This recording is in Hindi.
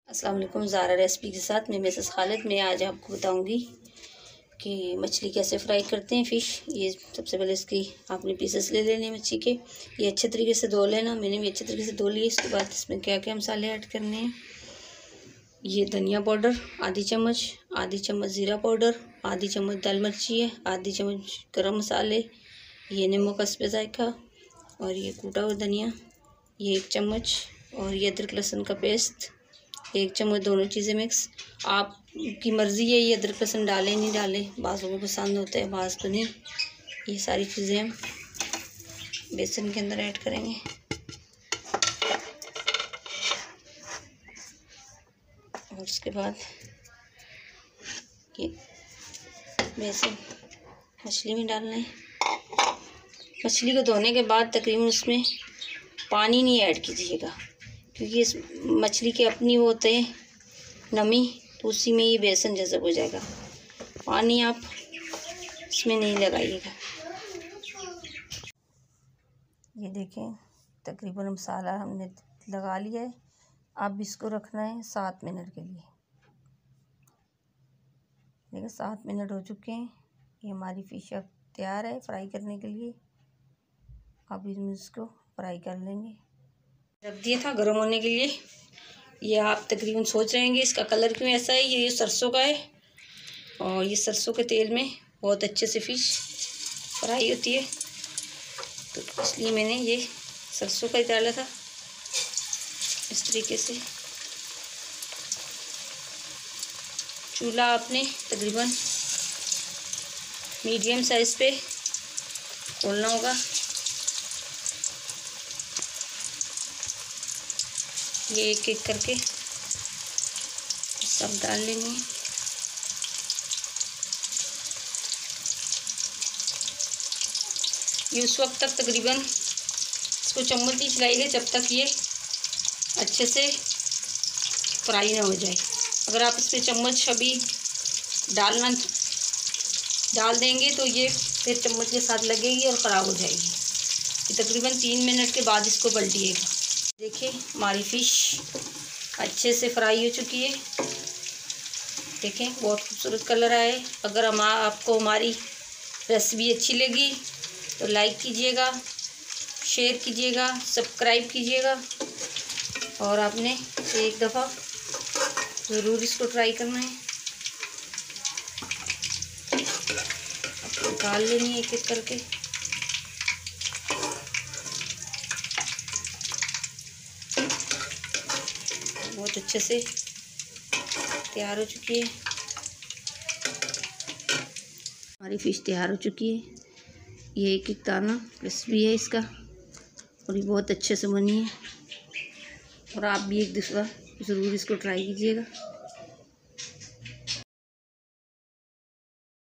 अस्सलाम वालेकुम। ज़ारा रेसिपी के साथ मैं मिसेस खालिद। मैं आज आपको बताऊंगी कि मछली कैसे फ्राई करते हैं, फ़िश। ये सबसे पहले इसकी आपने पीसेस ले लेने मच्छी के। ये अच्छे तरीके से धो लेना। मैंने भी अच्छे तरीके से धो लिए। इसके बाद इसमें क्या क्या मसाले ऐड करने हैं। ये धनिया पाउडर आधी चम्मच ज़ीरा पाउडर, आधी चम्मच दाल मिर्ची है, आधी चम्मच गरम मसाले, ये नमक हस्बे जायका, और ये कूटा हुआ धनिया ये 1 चम्मच, और ये अदरक लहसुन का पेस्ट 1 चम्मच। दोनों चीज़ें मिक्स। आपकी मर्ज़ी है ये अदरक लहसुन डालें नहीं डालें, बाज़ों को पसंद होता है बाज़ को नहीं। ये सारी चीज़ें हम बेसन के अंदर ऐड करेंगे। और उसके बाद ये बेसन मछली में डालना है। मछली को धोने के बाद तकरीबन उसमें पानी नहीं ऐड कीजिएगा, क्योंकि इस मछली के अपनी वो होते हैं नमी, तो उसी में ये बेसन जज़ब हो जाएगा। पानी आप इसमें नहीं लगाइएगा। ये देखें तकरीबन मसाला हमने लगा लिया है। अब इसको रखना है 7 मिनट के लिए। देखिए 7 मिनट हो चुके हैं। ये हमारी फ़िश अब तैयार है फ्राई करने के लिए। अब इसको फ्राई कर लेंगे। रख दिया था गर्म होने के लिए। ये आप तकरीबन सोच रहे होंगे इसका कलर क्यों ऐसा है। ये सरसों का है, और ये सरसों के तेल में बहुत अच्छे से फ़िश फ्राई होती है, तो इसलिए मैंने ये सरसों का ही डाला था। इस तरीके से चूल्हा आपने तकरीबन मीडियम साइज़ पे खोलना होगा। ये एक एक करके सब डाल लेंगे। ये उस वक्त तक तकरीबन इसको चम्मच नहीं चलाइएगा जब तक ये अच्छे से फ्राई ना हो जाए। अगर आप इसमें चम्मच अभी डाल देंगे तो ये फिर चम्मच के साथ लगेगी और ख़राब हो जाएगी। ये तकरीबन 3 मिनट के बाद इसको पलटिएगा। देखिए हमारी फ़िश अच्छे से फ्राई हो चुकी है। देखें बहुत खूबसूरत कलर आया है। अगर आपको हमारी रेसिपी अच्छी लगी तो लाइक कीजिएगा, शेयर कीजिएगा, सब्सक्राइब कीजिएगा, और आपने एक दफ़ा ज़रूर इसको ट्राई करना है। निकाल लेनी है एक एक करके। बहुत अच्छे से तैयार हो चुकी है हमारी फ़िश। तैयार हो चुकी है। ये एक एक दाना क्रिस्पी है इसका, और ये बहुत अच्छे से बनी है। और आप भी एक दूसरा ज़रूर इसको ट्राई कीजिएगा।